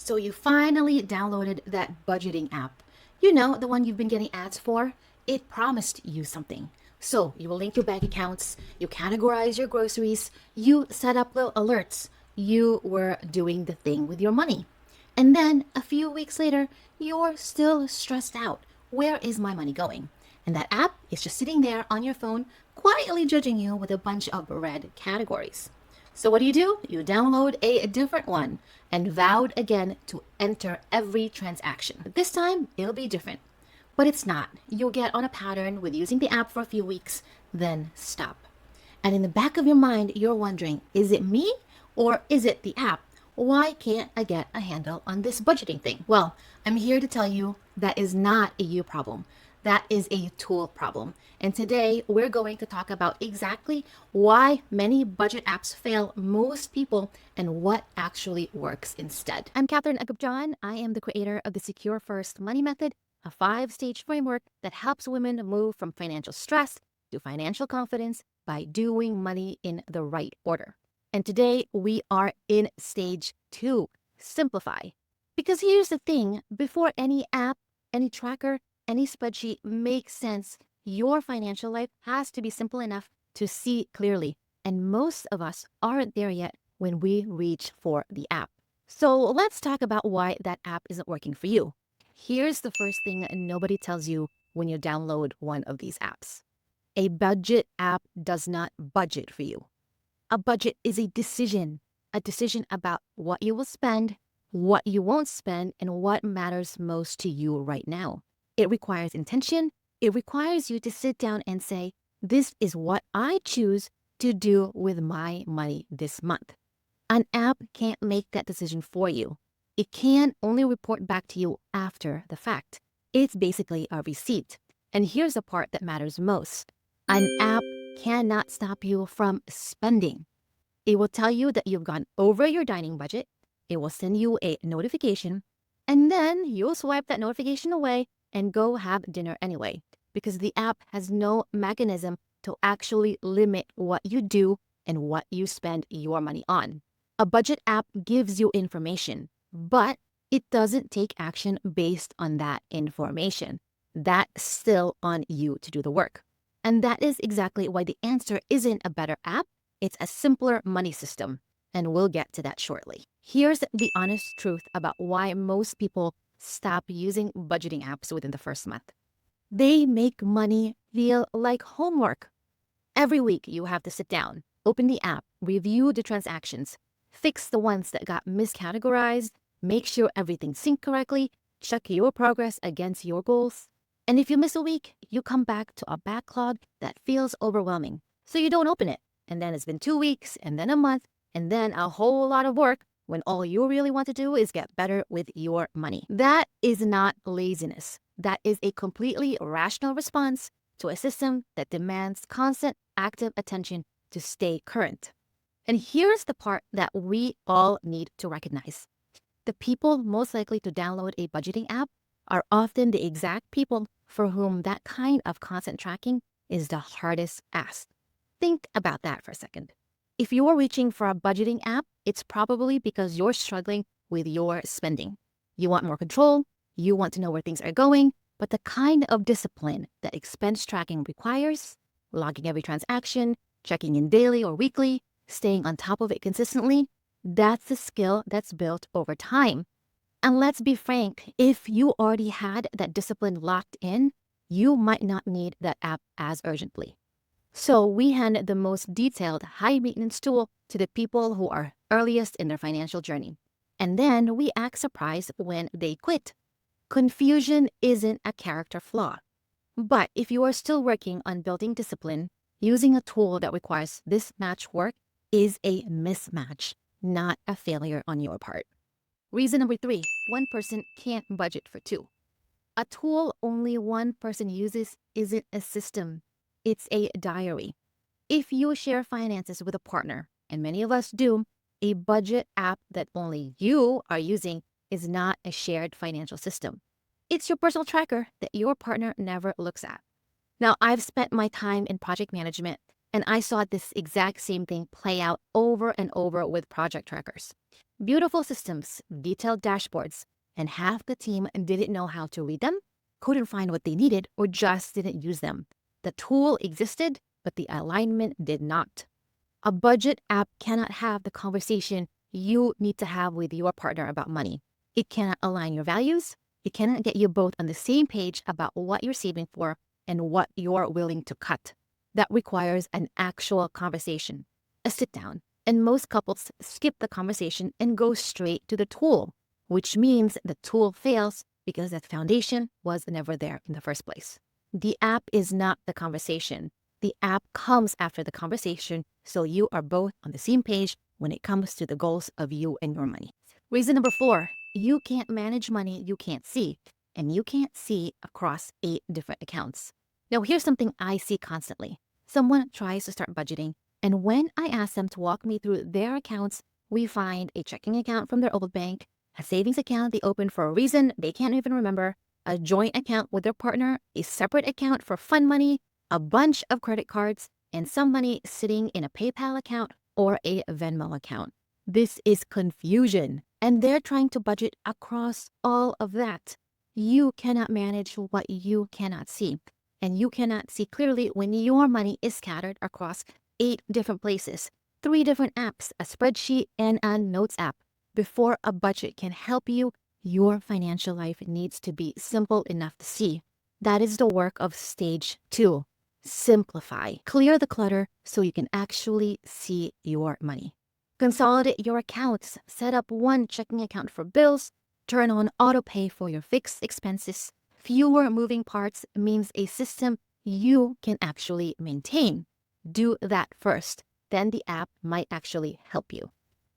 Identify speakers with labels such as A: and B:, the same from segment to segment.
A: So you finally downloaded that budgeting app. You know, the one you've been getting ads for? It promised you something. So you will link your bank accounts, you categorize your groceries, you set up little alerts. You were doing the thing with your money. And then a few weeks later, you're still stressed out. Where is my money going? And that app is just sitting there on your phone, quietly judging you with a bunch of red categories. So what do? You download a different one and vowed again to enter every transaction. But this time, it'll be different. But it's not. You'll get on a pattern with using the app for a few weeks, then stop. And in the back of your mind, you're wondering, is it me or is it the app? Why can't I get a handle on this budgeting thing? Well, I'm here to tell you that is not a you problem. That is a tool problem. And today we're going to talk about exactly why many budget apps fail most people and what actually works instead. I'm Catherine Agupjan. I am the creator of the Secure First Money Method, a 5-stage framework that helps women move from financial stress to financial confidence by doing money in the right order. And today we are in stage 2, simplify. Because here's the thing, before any app, any tracker, any spreadsheet makes sense, your financial life has to be simple enough to see clearly. And most of us aren't there yet when we reach for the app. So let's talk about why that app isn't working for you. Here's the first thing nobody tells you when you download one of these apps. A budget app does not budget for you. A budget is a decision about what you will spend, what you won't spend, and what matters most to you right now. It requires intention. It requires you to sit down and say, this is what I choose to do with my money this month. An app can't make that decision for you. It can only report back to you after the fact. It's basically a receipt. And here's the part that matters most. An app cannot stop you from spending. It will tell you that you've gone over your dining budget. It will send you a notification, and then you'll swipe that notification away and go have dinner anyway, because the app has no mechanism to actually limit what you do and what you spend your money on. A budget app gives you information, but it doesn't take action based on that information. That's still on you to do the work. And that is exactly why the answer isn't a better app, it's a simpler money system. And we'll get to that shortly. Here's the honest truth about why most people stop using budgeting apps within the first month. They make money feel like homework. Every week you have to sit down, open the app, review the transactions, fix the ones that got miscategorized, make sure everything synced correctly, check your progress against your goals. And if you miss a week, you come back to a backlog that feels overwhelming. So you don't open it. And then it's been 2 weeks, and then a month, and then a whole lot of work when all you really want to do is get better with your money. That is not laziness. That is a completely rational response to a system that demands constant active attention to stay current. And here's the part that we all need to recognize. The people most likely to download a budgeting app are often the exact people for whom that kind of constant tracking is the hardest ask. Think about that for a second. If you're reaching for a budgeting app, it's probably because you're struggling with your spending. You want more control, you want to know where things are going, but the kind of discipline that expense tracking requires, logging every transaction, checking in daily or weekly, staying on top of it consistently, that's the skill that's built over time. And let's be frank, if you already had that discipline locked in, you might not need that app as urgently. So we hand the most detailed, high-maintenance tool to the people who are earliest in their financial journey. And then we act surprised when they quit. Confusion isn't a character flaw. But if you are still working on building discipline, using a tool that requires this match work is a mismatch, not a failure on your part. Reason number 3, one person can't budget for two. A tool only one person uses isn't a system. It's a diary. If you share finances with a partner, and many of us do, a budget app that only you are using is not a shared financial system. It's your personal tracker that your partner never looks at. Now, I've spent my time in project management, and I saw this exact same thing play out over and over with project trackers. Beautiful systems, detailed dashboards, and half the team didn't know how to read them, couldn't find what they needed, or just didn't use them. The tool existed, but the alignment did not. A budget app cannot have the conversation you need to have with your partner about money. It cannot align your values. It cannot get you both on the same page about what you're saving for and what you're willing to cut. That requires an actual conversation, a sit down. And most couples skip the conversation and go straight to the tool, which means the tool fails because that foundation was never there in the first place. The app is not the conversation. The app comes after the conversation, so you are both on the same page when it comes to the goals of you and your money. Reason number 4, you can't manage money you can't see, and you can't see across 8 different accounts. Now, here's something I see constantly. Someone tries to start budgeting, and when I ask them to walk me through their accounts, we find a checking account from their old bank, a savings account they opened for a reason they can't even remember, a joint account with their partner, a separate account for fun money, a bunch of credit cards, and some money sitting in a PayPal account or a Venmo account. This is confusion, and they're trying to budget across all of that. You cannot manage what you cannot see, and you cannot see clearly when your money is scattered across 8 different places, 3 different apps, a spreadsheet, and a notes app. Before a budget can help you, your financial life needs to be simple enough to see. That is the work of stage 2. Simplify. Clear the clutter so you can actually see your money. Consolidate your accounts. Set up one checking account for bills. Turn on auto pay for your fixed expenses. Fewer moving parts means a system you can actually maintain. Do that first. Then the app might actually help you.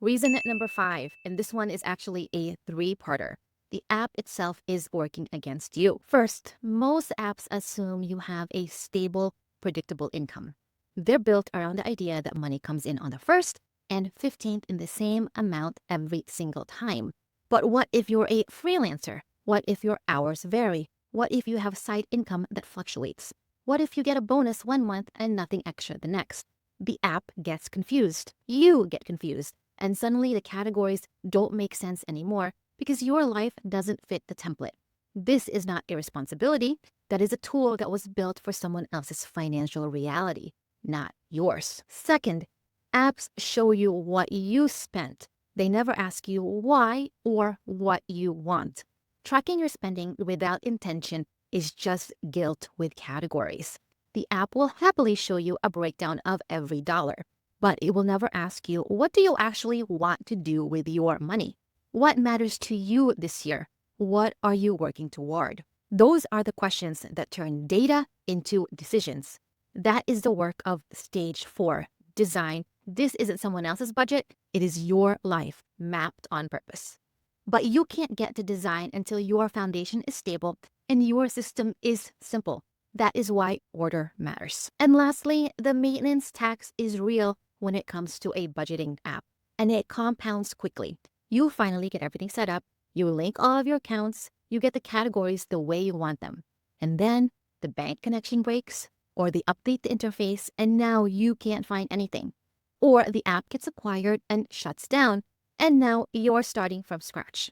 A: Reason number 5, and this one is actually a 3-parter. The app itself is working against you. First, most apps assume you have a stable, predictable income. They're built around the idea that money comes in on the 1st and 15th in the same amount every single time. But what if you're a freelancer? What if your hours vary? What if you have side income that fluctuates? What if you get a bonus one month and nothing extra the next? The app gets confused. You get confused. And suddenly the categories don't make sense anymore because your life doesn't fit the template. This is not irresponsibility. That is a tool that was built for someone else's financial reality, not yours. Second, apps show you what you spent. They never ask you why or what you want. Tracking your spending without intention is just guilt with categories. The app will happily show you a breakdown of every dollar, but it will never ask you, what do you actually want to do with your money? What matters to you this year? What are you working toward? Those are the questions that turn data into decisions. That is the work of stage 4, design. This isn't someone else's budget. It is your life mapped on purpose. But you can't get to design until your foundation is stable and your system is simple. That is why order matters. And lastly, the maintenance tax is real when it comes to a budgeting app, and it compounds quickly. You finally get everything set up, you link all of your accounts, you get the categories the way you want them. And then the bank connection breaks, or they update the interface, and now you can't find anything. Or the app gets acquired and shuts down, and now you're starting from scratch.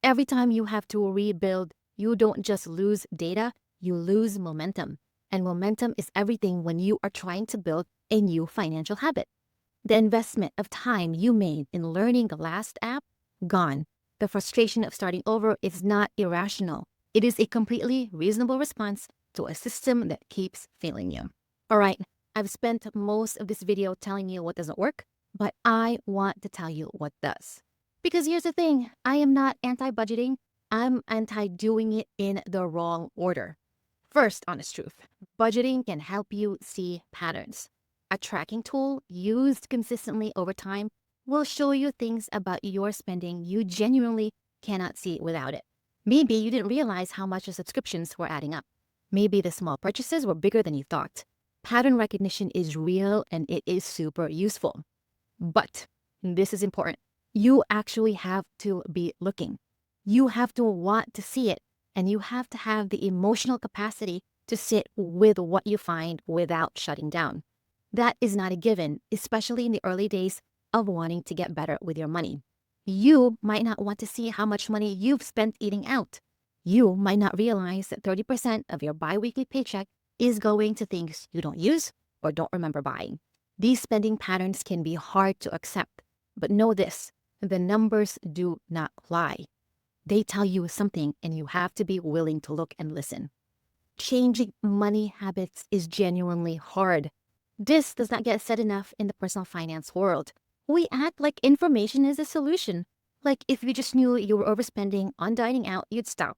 A: Every time you have to rebuild, you don't just lose data, you lose momentum. And momentum is everything when you are trying to build a new financial habit. The investment of time you made in learning the last app, gone. The frustration of starting over is not irrational. It is a completely reasonable response to a system that keeps failing you. All right, I've spent most of this video telling you what doesn't work, but I want to tell you what does. Because here's the thing, I am not anti-budgeting. I'm anti-doing it in the wrong order. First, honest truth, budgeting can help you see patterns. A tracking tool used consistently over time will show you things about your spending you genuinely cannot see without it. Maybe you didn't realize how much your subscriptions were adding up. Maybe the small purchases were bigger than you thought. Pattern recognition is real and it is super useful. But this is important. You actually have to be looking. You have to want to see it, and you have to have the emotional capacity to sit with what you find without shutting down. That is not a given, especially in the early days of wanting to get better with your money. You might not want to see how much money you've spent eating out. You might not realize that 30% of your biweekly paycheck is going to things you don't use or don't remember buying. These spending patterns can be hard to accept, but know this, the numbers do not lie. They tell you something and you have to be willing to look and listen. Changing money habits is genuinely hard. This does not get said enough in the personal finance world. We act like information is a solution. Like if you just knew you were overspending on dining out, you'd stop.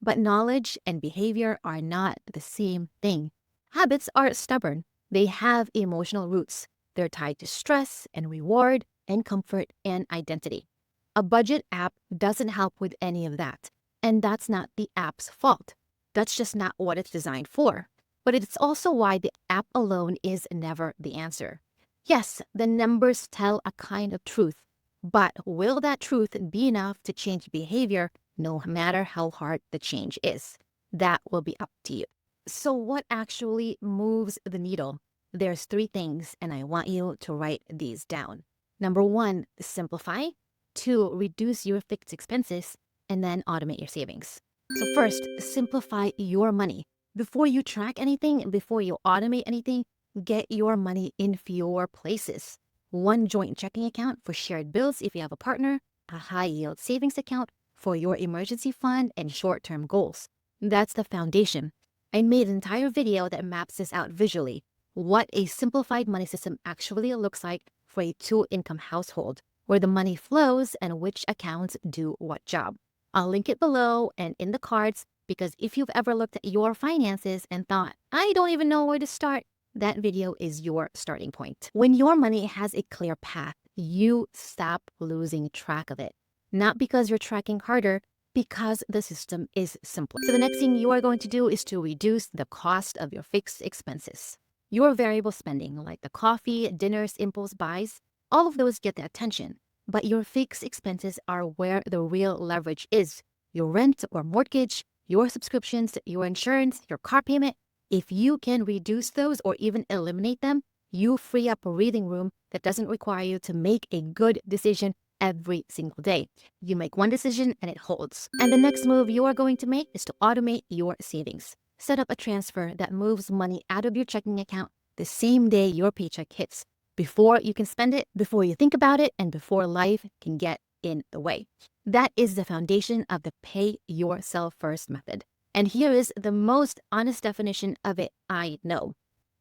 A: But knowledge and behavior are not the same thing. Habits are stubborn. They have emotional roots. They're tied to stress and reward and comfort and identity. A budget app doesn't help with any of that. And that's not the app's fault. That's just not what it's designed for. But it's also why the app alone is never the answer. Yes, the numbers tell a kind of truth, but will that truth be enough to change behavior no matter how hard the change is? That will be up to you. So what actually moves the needle? There's three things, and I want you to write these down. Number one, simplify. Two, reduce your fixed expenses, and then automate your savings. So first, simplify your money. Before you track anything, before you automate anything, get your money in fewer places. One joint checking account for shared bills if you have a partner, a high-yield savings account for your emergency fund and short-term goals. That's the foundation. I made an entire video that maps this out visually, what a simplified money system actually looks like for a two-income household, where the money flows and which accounts do what job. I'll link it below and in the cards because if you've ever looked at your finances and thought, I don't even know where to start, that video is your starting point. When your money has a clear path, you stop losing track of it. Not because you're tracking harder, because the system is simpler. So the next thing you are going to do is to reduce the cost of your fixed expenses. Your variable spending, like the coffee, dinners, impulse buys, all of those get the attention. But your fixed expenses are where the real leverage is. Your rent or mortgage, your subscriptions, your insurance, your car payment. If you can reduce those or even eliminate them, you free up a breathing room that doesn't require you to make a good decision every single day. You make one decision and it holds. And the next move you are going to make is to automate your savings. Set up a transfer that moves money out of your checking account the same day your paycheck hits, before you can spend it, before you think about it, and before life can get in the way. That is the foundation of the pay yourself first method. And here is the most honest definition of it I know.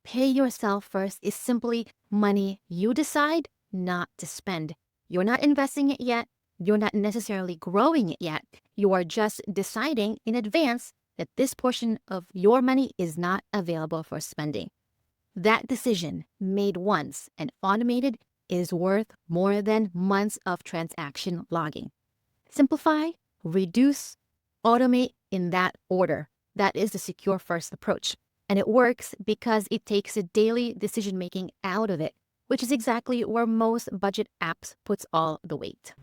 A: Pay yourself first is simply money you decide not to spend. You're not investing it yet. You're not necessarily growing it yet. You are just deciding in advance that this portion of your money is not available for spending. That decision, made once and automated, is worth more than months of transaction logging. Simplify, reduce, automate in that order. That is the secure first approach. And it works because it takes the daily decision-making out of it, which is exactly where most budget apps puts all the weight.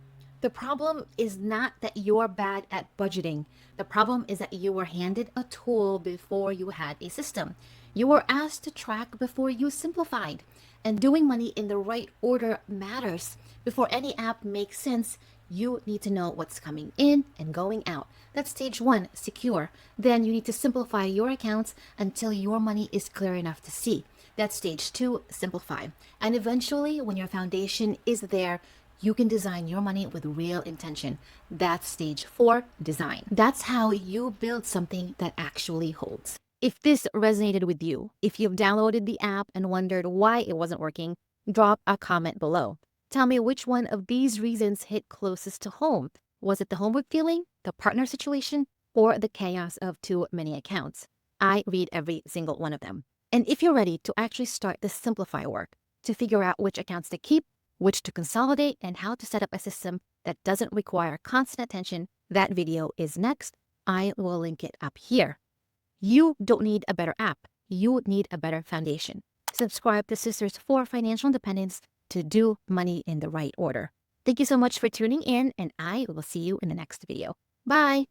A: The problem is not that you're bad at budgeting. The problem is that you were handed a tool before you had a system. You were asked to track before you simplified. And doing money in the right order matters. Before any app makes sense, you need to know what's coming in and going out. That's stage one, secure. Then you need to simplify your accounts until your money is clear enough to see. That's stage two, simplify. And eventually, when your foundation is there, you can design your money with real intention. That's stage four, design. That's how you build something that actually holds. If this resonated with you, if you've downloaded the app and wondered why it wasn't working, drop a comment below. Tell me which one of these reasons hit closest to home. Was it the homework feeling, the partner situation, or the chaos of too many accounts? I read every single one of them. And if you're ready to actually start the simplify work, to figure out which accounts to keep, which to consolidate, and how to set up a system that doesn't require constant attention, that video is next. I will link it up here. You don't need a better app. You need a better foundation. Subscribe to Sisters for Financial Independence to do money in the right order. Thank you so much for tuning in, and I will see you in the next video. Bye!